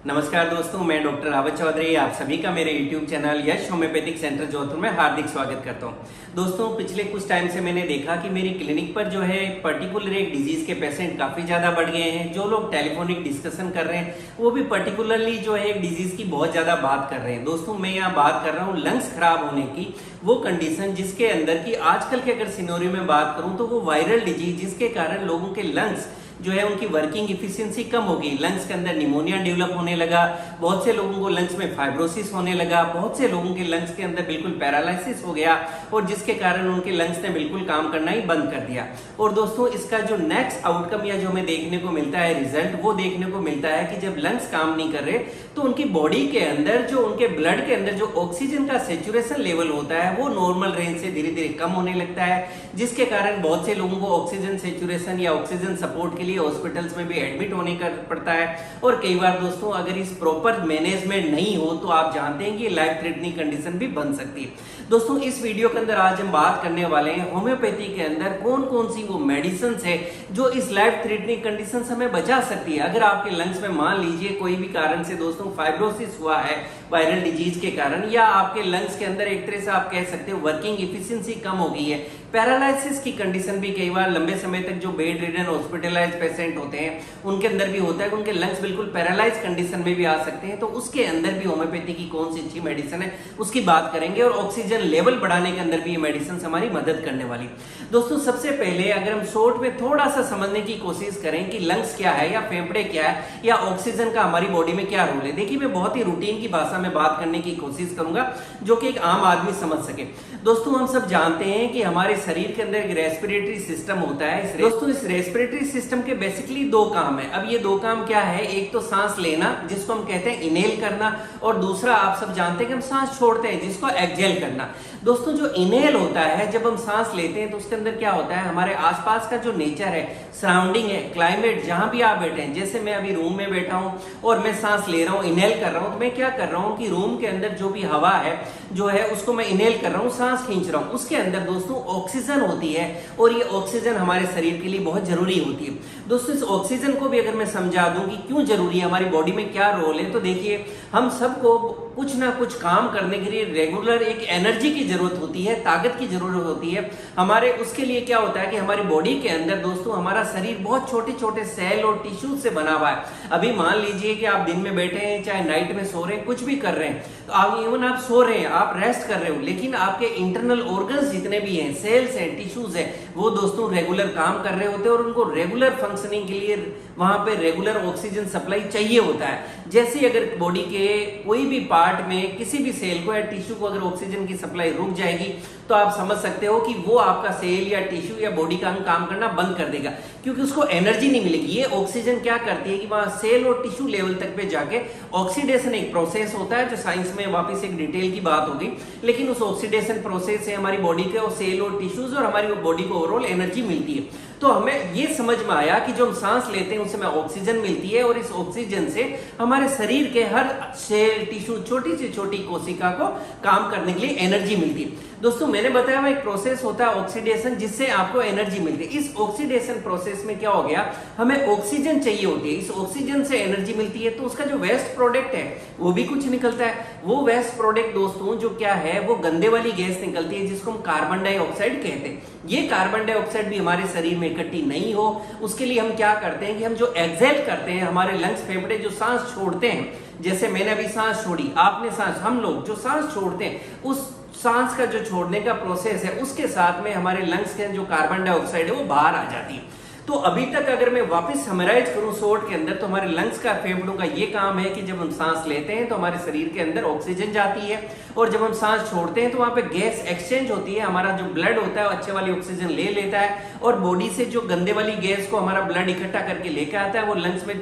नमस्कार दोस्तों, मैं डॉक्टर रावत चौधरी आप सभी का मेरे YouTube चैनल यश होम्योपैथिक सेंटर जोधपुर में हार्दिक स्वागत करता हूं। दोस्तों, पिछले कुछ टाइम से मैंने देखा कि मेरी क्लिनिक पर जो है पर्टिकुलर एक डिजीज के पेशेंट काफी ज्यादा बढ़ गए हैं। जो लोग टेलीफोनिक डिस्कशन कर रहे हैं वो भी पर्टिकुलरली जो है एक डिजीज की बहुत ज्यादा बात कर रहे हैं। दोस्तों, मैं यहाँ बात कर रहा हूँ लंग्स खराब होने की, वो कंडीशन जिसके अंदर की आजकल के अगर सिनेरियो में बात करूं तो वो वायरल डिजीज जिसके कारण लोगों के लंग्स जो है उनकी वर्किंग इफिशिएंसी कम हो गई। लंग्स के अंदर निमोनिया डेवलप होने लगा, बहुत से लोगों को लंग्स में फाइब्रोसिस होने लगा, बहुत से लोगों के लंग्स के अंदर बिल्कुल पैरालिसिस हो गया और जिसके कारण उनके लंग्स ने बिल्कुल काम करना ही बंद कर दिया। और दोस्तों, इसका जो नेक्स्ट आउटकम या जो हमें देखने को मिलता है रिजल्ट, वो देखने को मिलता है कि जब लंग्स काम नहीं कर रहे तो उनकी बॉडी के अंदर जो उनके ब्लड के अंदर जो ऑक्सीजन का सेचुरेशन लेवल होता है वो नॉर्मल रेंज से धीरे धीरे कम होने लगता है, जिसके कारण बहुत से लोगों को ऑक्सीजन सेचुरेशन या ऑक्सीजन सपोर्ट के लिए हॉस्पिटल्स में भी एडमिट होने का पड़ता है। और कई बार दोस्तों, अगर इस प्रॉपर मैनेजमेंट नहीं हो तो आप जानते हैं कि लाइफ थ्रेटनिंग कंडीशन भी बन सकती है। दोस्तों, इस वीडियो के अंदर आज हम बात करने वाले हैं होम्योपैथी के अंदर कौन कौन सी वो मेडिसिन है जो इस लाइफ थ्रेटनिंग कंडीशन से हमें बचा सकती है। अगर आपके लंग्स में मान लीजिए कोई भी कारण से दोस्तों फाइब्रोसिस हुआ है वायरल डिजीज के कारण, या आपके लंग्स के अंदर एक तरह से आप कह सकते हो वर्किंग इफिशिएंसी कम हो गई है, पैरालिसिस की कंडीशन भी कई बार लंबे समय तक जो बेड रिडन हॉस्पिटलाइज्ड पेशेंट होते हैं उनके अंदर भी होता है कि उनके लंग्स बिल्कुल पैरालाइज कंडीशन में भी आ सकते हैं। तो उसके अंदर भी होम्योपैथी की कौन सी अच्छी मेडिसिन है उसकी बात करेंगे और ऑक्सीजन लेवल बढ़ाने के अंदर भी ये मेडिसिन हमारी मदद करने वाली। दोस्तों, सबसे पहले अगर हम शॉर्ट में थोड़ा सा समझने की कोशिश करें कि लंग्स क्या है या फेफड़े क्या है या ऑक्सीजन का हमारी बॉडी में क्या रोल है। देखिए, मैं बहुत ही रूटीन की भाषा में बात करने की कोशिश करूंगा जो कि एक आम आदमी समझ सके। दोस्तों, हम सब जानते हैं कि हमारे शरीर के अंदर एक रेस्पिरेटरी सिस्टम होता है। दोस्तों, इस रेस्पिरेटरी सिस्टम के बेसिकली दो काम है। अब ये दो काम क्या है? एक तो सांस लेना जिसको हम कहते हैं इनहेल करना, और दूसरा आप सब जानते हैं कि हम सांस छोड़ते हैं जिसको एक्सहेल करना। दोस्तों, जो इनहेल होता है, जब हम सांस लेते हैं तो उसके अंदर क्या होता है, हमारे आसपास का जो नेचर है, सराउंडिंग है, क्लाइमेट, जहां भी आप बैठे हैं, जैसे मैं अभी रूम में बैठा हूं और मैं सांस ले रहा हूं, इनहेल कर रहा हूं, तो मैं क्या कर रहा हूं कि रूम के अंदर जो भी हवा है जो है उसको मैं इनहेल कर रहा हूं, सांस खींच रहा हूं, उसके अंदर दोस्तों ऑक्सीजन होती है और ये ऑक्सीजन हमारे शरीर के लिए बहुत जरूरी होती है। दोस्तों, इस ऑक्सीजन को भी अगर मैं समझा दूं कि क्यों जरूरी है, हमारी बॉडी में क्या रोल है, तो देखिए, हम सबको कुछ ना कुछ काम करने के लिए रेगुलर एक एनर्जी की जरूरत होती है, ताकत की जरूरत होती है हमारे। उसके लिए क्या होता है कि हमारी बॉडी के अंदर दोस्तों हमारा शरीर बहुत छोटे छोटे सेल और टिश्यू से बना हुआ है। अभी मान लीजिए कि आप दिन में बैठे हैं, चाहे नाइट में सो रहे हैं, कुछ भी कर रहे हैं, तो आप इवन आप सो रहे हैं, आप रेस्ट कर रहे हो, लेकिन आपके इंटरनल ऑर्गन्स जितने भी हैं, सेल्स हैं, टिश्यूज हैं, वो दोस्तों रेगुलर काम कर रहे होते हैं और उनको रेगुलर फंक्शनिंग के लिए वहां पे रेगुलर ऑक्सीजन सप्लाई चाहिए होता है। जैसे अगर बॉडी के कोई भी पार्ट में किसी भी सेल को या टिश्यू को अगर ऑक्सीजन की सप्लाई रुक जाएगी तो आप समझ सकते हो कि वो आपका सेल या टिश्यू या बॉडी का अंग काम करना बंद कर देगा, क्योंकि उसको एनर्जी नहीं मिलेगी। ये ऑक्सीजन क्या करती है कि वहां सेल और टिश्यू लेवल तक पे जाके ऑक्सीडेशन एक प्रोसेस होता है जो साइंस में वापस एक डिटेल की बात होगी, लेकिन उस ऑक्सीडेशन प्रोसेस से हमारी बॉडी के और सेल और टिश्यूज और हमारी बॉडी को ओवरऑल एनर्जी मिलती है। तो हमें ये समझ में आया कि जो हम सांस लेते हैं उससे हमें ऑक्सीजन मिलती है और इस ऑक्सीजन से हमारे शरीर के हर सेल, टिश्यू, छोटी से छोटी कोशिका को काम करने के लिए एनर्जी मिलती है। दोस्तों, मैंने बताया हुआ एक प्रोसेस होता है ऑक्सीडेशन जिससे आपको एनर्जी मिलती है। इस ऑक्सीडेशन प्रोसेस में क्या हो गया, हमें ऑक्सीजन चाहिए होती है, इस ऑक्सीजन से एनर्जी मिलती है, तो उसका जो वेस्ट प्रोडक्ट है वो भी कुछ निकलता है। वो वेस्ट प्रोडक्ट दोस्तों जो क्या है, वो गंदे वाली गैस निकलती है जिसको हम कार्बन डाइऑक्साइड कहते हैं। ये कार्बन डाइऑक्साइड भी हमारे शरीर में इकट्ठी नहीं हो, उसके लिए हम क्या करते हैं कि हम जो एक्सहेल करते हैं, हमारे लंग्स, फेफड़े जो सांस छोड़ते हैं, जैसे मैंने अभी सांस छोड़ी, आपने सांस, हम लोग जो सांस छोड़ते हैं, उस सांस का जो छोड़ने का प्रोसेस है उसके साथ में हमारे लंग्स के जो कार्बन डाइऑक्साइड है वो बाहर आ जाती है। तो अभी तक अगर मैं वापस समराइज करूं शॉर्ट के अंदर, तो हमारे लंग्स का, फेफड़ों का ये काम है कि जब हम सांस लेते हैं तो हमारे शरीर के अंदर ऑक्सीजन जाती है और जब हम सांस छोड़ते हैं तो वहां पे गैस एक्सचेंज होती है। हमारा जो ब्लड होता है वो अच्छे वाली ऑक्सीजन ले लेता है और बॉडी से जो गंदे वाली गैस को हमारा ब्लड इकट्ठा करके लेकर आता है वो लंग्स में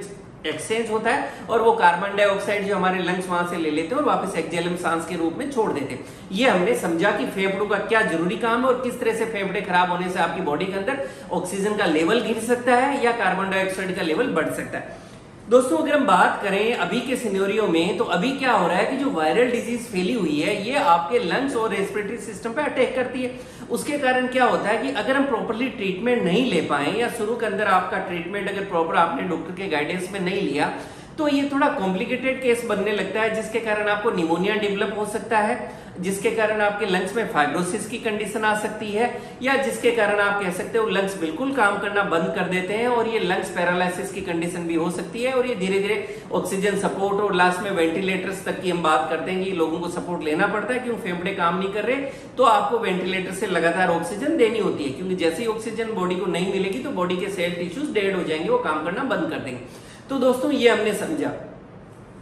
एक्सचेंज होता है और वो कार्बन डाइऑक्साइड जो हमारे लंग्स वहां से ले लेते हैं और वापस एक्सहेल सांस के रूप में छोड़ देते हैं। ये हमने समझा कि फेफड़ों का क्या जरूरी काम है और किस तरह से फेफड़े खराब होने से आपकी बॉडी के अंदर ऑक्सीजन का लेवल गिर सकता है या कार्बन डाइऑक्साइड का लेवल बढ़ सकता है। दोस्तों, अगर हम बात करें अभी के सिनेरियो में, तो अभी क्या हो रहा है कि जो वायरल डिजीज फैली हुई है ये आपके लंग्स और रेस्पिरेटरी सिस्टम पे अटैक करती है। उसके कारण क्या होता है कि अगर हम प्रॉपर्ली ट्रीटमेंट नहीं ले पाए या शुरू के अंदर आपका ट्रीटमेंट अगर प्रॉपर आपने डॉक्टर के गाइडेंस में नहीं लिया, तो ये थोड़ा कॉम्प्लिकेटेड केस बनने लगता है, जिसके कारण आपको निमोनिया डेवलप हो सकता है, जिसके कारण आपके लंग्स में फाइब्रोसिस की कंडीशन आ सकती है, या जिसके कारण आप कह सकते हो लंग्स बिल्कुल काम करना बंद कर देते हैं और ये लंग्स पैरालिसिस की कंडीशन भी हो सकती है। और ये धीरे धीरे ऑक्सीजन सपोर्ट और लास्ट में वेंटिलेटर्स तक की हम बात करते हैं कि लोगों को सपोर्ट लेना पड़ता है, क्यों फेफड़े काम नहीं कर रहे, तो आपको वेंटिलेटर से लगातार ऑक्सीजन देनी होती है, क्योंकि जैसे ही ऑक्सीजन बॉडी को नहीं मिलेगी तो बॉडी के सेल टिश्यूज डेड हो जाएंगे, वो काम करना बंद कर देंगे। तो दोस्तों ये हमने समझा।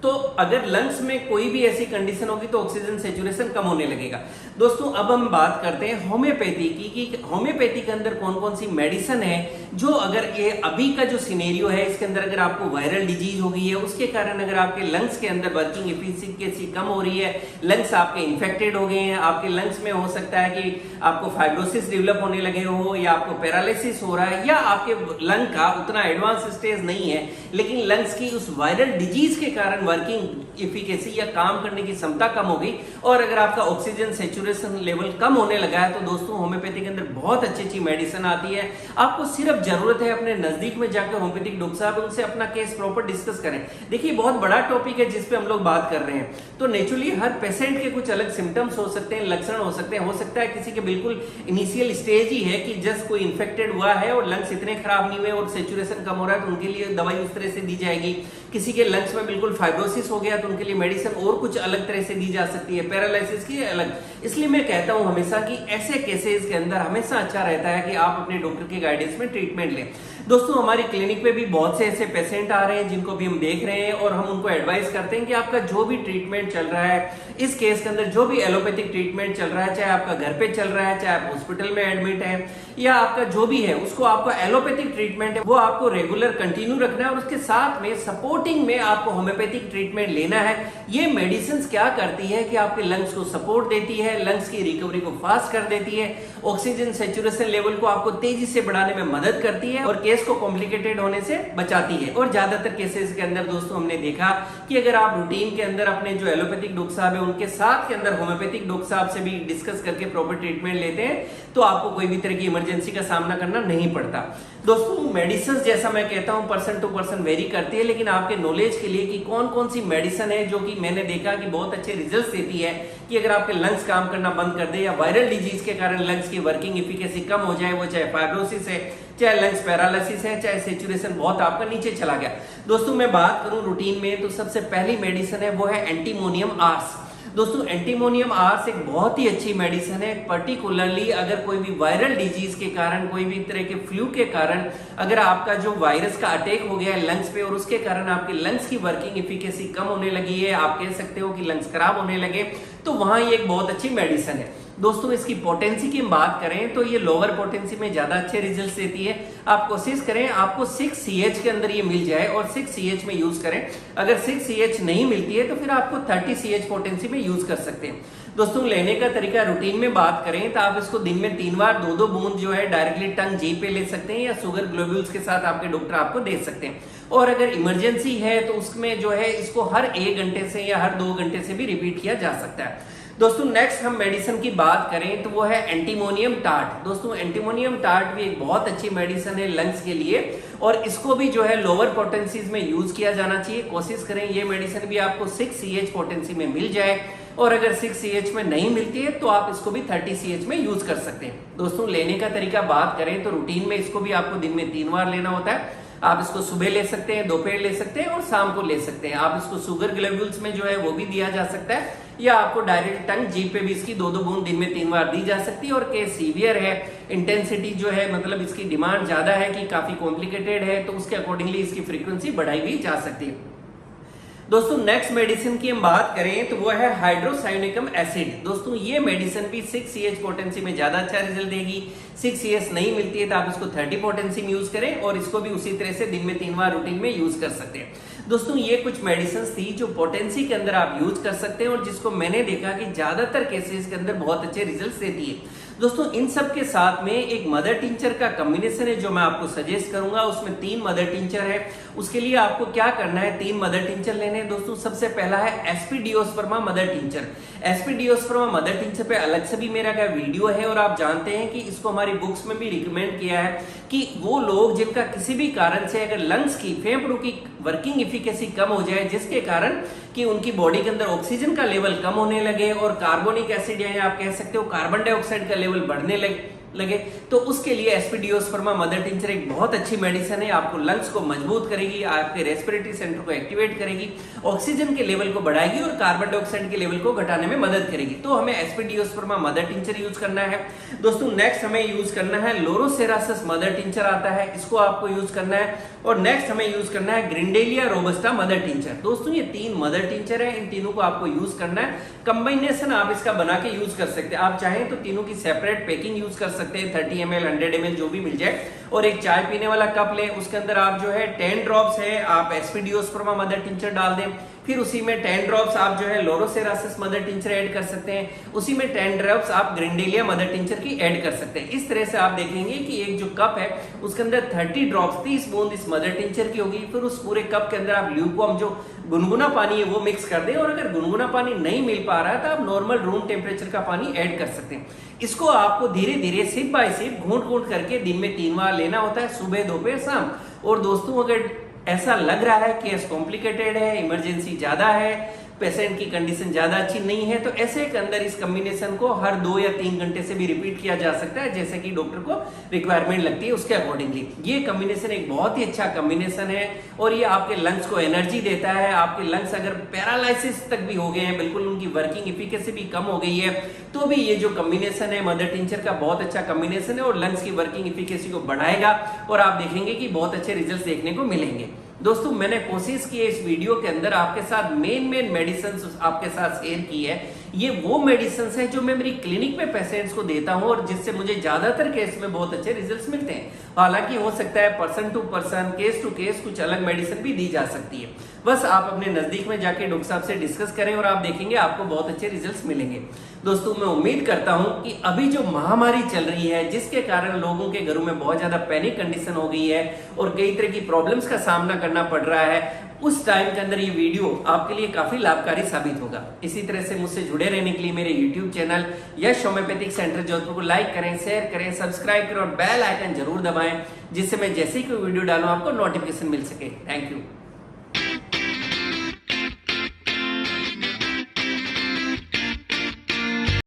तो अगर लंग्स में कोई भी ऐसी कंडीशन होगी तो ऑक्सीजन सैचुरेशन कम होने लगेगा। दोस्तों अब हम बात करते हैं होम्योपैथी की, कि होम्योपैथी के अंदर कौन कौन सी मेडिसिन है जो अगर ये अभी का जो सिनेरियो है इसके अंदर अगर आपको वायरल डिजीज हो गई है, उसके कारण अगर आपके लंग्स के अंदर वर्किंग एफिशिएंसी कम हो रही है, लंग्स आपके इन्फेक्टेड हो गए हैं, आपके लंग्स में हो सकता है कि आपको फाइब्रोसिस डेवलप होने लगे हो, या आपको पैरालिसिस हो रहा है, या आपके लंग का उतना एडवांस स्टेज नहीं है लेकिन लंग्स की उस वायरल डिजीज के कारण वर्किंग एफिशिएंसी या काम करने की क्षमता कम हो गई, और अगर आपका ऑक्सीजन सैचुरेशन लेवल कम होने लगा है, तो दोस्तों होम्योपैथी के अंदर बहुत अच्छी अच्छी मेडिसिन आती है। आपको सिर्फ जरूरत है अपने नजदीक में जाकर होम्योपैथिक डॉक्टर साहब उनसे अपना केस प्रॉपर डिस्कस करें। देखिए बहुत बड़ा टॉपिक है जिस पे हम लोग बात कर रहे हैं, तो नेचुरली हर पेशेंट के कुछ अलग सिम्टम्स हो सकते हैं, लक्षण हो सकते हैं। हो सकता है किसी के बिल्कुल इनिशियल स्टेज ही है कि जस्ट कोई इन्फेक्टेड हुआ है और लंग्स इतने खराब नहीं हुए और सैचुरेशन कम हो रहा है, तो उनके लिए दवाई उस तरह से दी जाएगी। किसी के लंग्स में बिल्कुल फाइब्रोसिस हो गया तो उनके लिए मेडिसिन और कुछ अलग तरह से दी जा सकती है, पैरालिसिस की अलग। इसलिए मैं कहता हूं हमेशा कि ऐसे केसेस के अंदर हमेशा अच्छा रहता है कि आप अपने डॉक्टर के गाइडेंस में ट्रीटमेंट लें। दोस्तों हमारी क्लिनिक पे भी बहुत से ऐसे पेशेंट आ रहे हैं जिनको भी हम देख रहे हैं, और हम उनको एडवाइस करते हैं कि आपका जो भी ट्रीटमेंट चल रहा है, इस केस के अंदर जो भी एलोपैथिक ट्रीटमेंट चल रहा है, चाहे आपका घर पे चल रहा है, चाहे आप हॉस्पिटल में एडमिट है, या आपका जो भी है उसको आपका एलोपैथिक ट्रीटमेंट है वो आपको रेगुलर कंटिन्यू रखना है, और उसके साथ में सपोर्टिंग में आपको होम्योपैथिक ट्रीटमेंट लेना है। ये मेडिसिन क्या करती है कि आपके लंग्स को सपोर्ट देती है, लंग्स की रिकवरी को फास्ट कर देती है, ऑक्सीजन सैचुरेशन लेवल को आपको तेजी से बढ़ाने में मदद करती है, और केस को कॉम्प्लिकेटेड होने से बचाती है। और ज्यादातर केसेस के अंदर दोस्तों हमने देखा कि अगर आप रूटीन के अंदर अपने जो एलोपैथिक डॉक्टर साहब है उनके साथ के अंदर होम्योपैथिक डॉक्टर साहब से भी डिस्कस करके प्रॉपर ट्रीटमेंट लेते हैं, तो आपको कोई भी तरह की इमरजेंसी का सामना करना नहीं पड़ता। दोस्तों मेडिसिन जैसा मैं कहता हूं पर्सन टू पर्सन वेरी करती है, लेकिन आपके नॉलेज के लिए कि कौन कौन सी मेडिसिन है जो कि मैंने देखा कि बहुत अच्छे रिजल्ट्स देती है कि अगर आपके लंग्स काम करना बंद कर दे, या वायरल डिजीज के कारण लंग्स की वर्किंग एफिशिएंसी कम हो जाए, वो चाहे फाइब्रोसिस है, चाहे लंग्स पैरालिसिस है, चाहे सैचुरेशन बहुत आपका नीचे चला गया। दोस्तों मैं बात करूं रूटीन में तो सबसे पहली मेडिसिन है वो है एंटीमोनियम आर्स। दोस्तों एंटीमोनियम आर्स एक बहुत ही अच्छी मेडिसिन है, पर्टिकुलरली अगर कोई भी वायरल डिजीज के कारण, कोई भी तरह के फ्लू के कारण अगर आपका जो वायरस का अटैक हो गया है लंग्स पे और उसके कारण आपके लंग्स की वर्किंग एफिशिएंसी कम होने लगी है, आप कह सकते हो कि लंग्स खराब होने लगे, तो वहां ये एक बहुत अच्छी मेडिसिन है। दोस्तों इसकी पोटेंसी की हम बात करें तो ये लोअर पोटेंसी में ज्यादा अच्छे रिजल्ट देती है। आप कोशिश करें आपको 6CH के अंदर ये मिल जाए और 6CH में यूज करें। अगर 6CH नहीं मिलती है तो फिर आपको 30CH पोटेंसी में यूज कर सकते हैं। दोस्तों लेने का तरीका रूटीन में बात करें तो आप इसको दिन में 3 बार 2-2 बूंद जो है डायरेक्टली टंग जी पे ले सकते हैं, या शुगर ग्लोब्यूल्स के साथ आपके डॉक्टर आपको दे सकते हैं। और अगर इमरजेंसी है तो उसमें जो है इसको हर 1 घंटे से या हर 2 घंटे से भी रिपीट किया जा सकता है। दोस्तों नेक्स्ट हम मेडिसिन की बात करें तो वो है एंटीमोनियम टार्ट। दोस्तों एंटीमोनियम टार्ट भी एक बहुत अच्छी मेडिसिन है लंग्स के लिए, और इसको भी जो है लोअर पोटेंसीज में यूज किया जाना चाहिए। कोशिश करें ये मेडिसिन भी आपको 6CH पोटेंसी में मिल जाए, और अगर 6CH में नहीं मिलती है तो आप इसको भी 30CH में यूज कर सकते हैं। दोस्तों लेने का तरीका बात करें तो रूटीन में इसको भी आपको दिन में 3 बार लेना होता है। आप इसको सुबह ले सकते हैं, दोपहर ले सकते हैं और शाम को ले सकते हैं। आप इसको शुगर ग्लोब्यूल्स में जो है वो भी दिया जा सकता है, या आपको डायरेक्ट टंग जीभ पे भी इसकी 2-2 बूंद दिन में 3 बार दी जा सकती है। और केस सीवियर है, इंटेंसिटी जो है मतलब इसकी डिमांड ज्यादा है कि काफी कॉम्प्लिकेटेड है, तो उसके अकॉर्डिंगली इसकी फ्रीक्वेंसी बढ़ाई भी जा सकती है। दोस्तों नेक्स्ट मेडिसिन की हम बात करें तो वो है हाइड्रोसायोनिकम एसिड। दोस्तों ये मेडिसिन भी 6CH पोटेंसी में ज्यादा अच्छा रिजल्ट देगी। 6CH नहीं मिलती है तो आप इसको 30 पोटेंसी में यूज करें, और इसको भी उसी तरह से दिन में 3 बार रूटीन में यूज कर सकते हैं। दोस्तों ये कुछ मेडिसिन थी जो पोटेंसी के अंदर आप यूज कर सकते हैं, और जिसको मैंने देखा कि ज्यादातर केसेस के अंदर बहुत अच्छे रिजल्ट देती है। दोस्तों इन सब के साथ में एक मदर टिंचर का कॉम्बिनेशन है जो मैं आपको सजेस्ट करूंगा। उसमें 3 मदर टिंचर है। उसके लिए आपको क्या करना है, 3 मदर टिंचर लेने हैं दोस्तों। सबसे पहला है एस्पीडियोस्पर्मा मदर टिंचर। एस्पीडियोस्पर्मा मदर टिंचर पे अलग से भी मेरा क्या वीडियो है, और आप जानते हैं कि इसको हमारी बुक्स में भी रिकमेंड किया है कि वो लोग जिनका किसी भी कारण से अगर लंग्स की, फेफड़ों की वर्किंग इफिकेसी कम हो जाए, जिसके कारण कि उनकी बॉडी के अंदर ऑक्सीजन का लेवल कम होने लगे और कार्बोनिक एसिड या आप कह सकते हो कार्बन डाइऑक्साइड का लेवल बढ़ने लगे, तो उसके लिए एस्पीडियोस्पर्मा मदर टिंचर एक बहुत अच्छी मेडिसिन है। आपको लंग्स को मजबूत करेगी, आपके रेस्पिरेटरी सेंटर को एक्टिवेट करेगी, ऑक्सीजन के लेवल को बढ़ाएगी और कार्बन डाइऑक्साइड के लेवल को घटाने में मदद करेगी। तो हमें एस्पीडियोस्पर्मा मदर टिंचर यूज करना है दोस्तों। नेक्स्ट हमें यूज करना है लोरोसेरासिस मदर टिंचर आता है, इसको आपको यूज करना है। और नेक्स्ट हमें यूज करना है ग्रिंडेलिया रोबस्टा मदर टिंचर। दोस्तों ये 3 मदर टिंचर है, इन तीनों को आपको यूज करना है। कंबाइनेशन आप इसका बना के यूज कर सकते हैं। आप चाहें तो तीनों की सेपरेट पैकिंग यूज कर सकते हैं, 30 ml 100 ml जो भी मिल जाए। और एक चाय पीने वाला कप लें, उसके अंदर आप जो है 10 ड्रॉप्स है आप एस्पीडियोस्पर्मा मदर टिंचर डाल दें। फिर उसी में 10 ड्रॉप्स आप जो है लोरोसेरासिस मदर टिंचर ऐड कर सकते हैं। उसी में 10 ड्रॉप्स आप ग्रिंडेलिया मदर टिंचर की ऐड कर सकते हैं। इस तरह से आप देखेंगे कि एक जो कप है उसके अंदर 30 ड्रॉप्स 30 बूंद इस मदर टिंचर की होगी। फिर उस पूरे कप के अंदर आप ल्यूकवार्म जो गुनगुना पानी है वो मिक्स कर दें, और अगर गुनगुना पानी नहीं मिल पा रहा है तो आप नॉर्मल रूम टेम्परेचर का पानी ऐड कर सकते हैं। इसको आपको धीरे धीरे सिप बाय सिप घूंट घूंट करके दिन में 3 बार लेना होता है, सुबह दोपहर शाम। और दोस्तों अगर ऐसा लग रहा है केस कॉम्प्लिकेटेड है, इमरजेंसी ज्यादा है, पेशेंट की कंडीशन ज्यादा अच्छी नहीं है, तो ऐसे के अंदर इस कॉम्बिनेशन को हर 2 या 3 घंटे से भी रिपीट किया जा सकता है, जैसे कि डॉक्टर को रिक्वायरमेंट लगती है उसके अकॉर्डिंगली। ये कॉम्बिनेशन एक बहुत ही अच्छा कॉम्बिनेशन है और ये आपके लंग्स को एनर्जी देता है। आपके लंग्स अगर पैरालिसिस तक भी हो गए हैं, बिल्कुल उनकी वर्किंग इफिकेसी भी कम हो गई है, तो भी ये जो कॉम्बिनेशन है मदर टिंचर का बहुत अच्छा कॉम्बिनेशन है और लंग्स की वर्किंग इफिकेसी को बढ़ाएगा और आप देखेंगे कि बहुत अच्छे रिजल्ट देखने को मिलेंगे। दोस्तों मैंने कोशिश की है इस वीडियो के अंदर आपके साथ मेन मेडिसिन आपके साथ शेयर की है। ये वो मेडिसिन है जो मैं मेरी क्लिनिक में पेशेंट्स को देता हूं और जिससे मुझे ज्यादातर केस में बहुत अच्छे रिजल्ट्स मिलते हैं। हालांकि हो सकता है person to person, case to case कुछ अलग मेडिसिन भी दी जा सकती है। बस आप अपने नजदीक में जाके डॉक्टर साहब से डिस्कस करें और आप देखेंगे आपको बहुत अच्छे रिजल्ट्स मिलेंगे। दोस्तों मैं उम्मीद करता हूं कि अभी जो महामारी चल रही है जिसके कारण लोगों के घरों में बहुत ज्यादा पैनिक कंडीशन हो गई है और कई तरह की प्रॉब्लम्स का सामना करना पड़ रहा है, उस टाइम के अंदर ये वीडियो आपके लिए काफी लाभकारी साबित होगा। इसी तरह से मुझसे जुड़े रहने के लिए मेरे YouTube चैनल यश होम्योपैथिक सेंटर जोधपुर को लाइक करें, शेयर करें, सब्सक्राइब करें और बेल आइकन जरूर दबाएं, जिससे मैं जैसे ही कोई वीडियो डालूं आपको नोटिफिकेशन मिल सके। Thank you.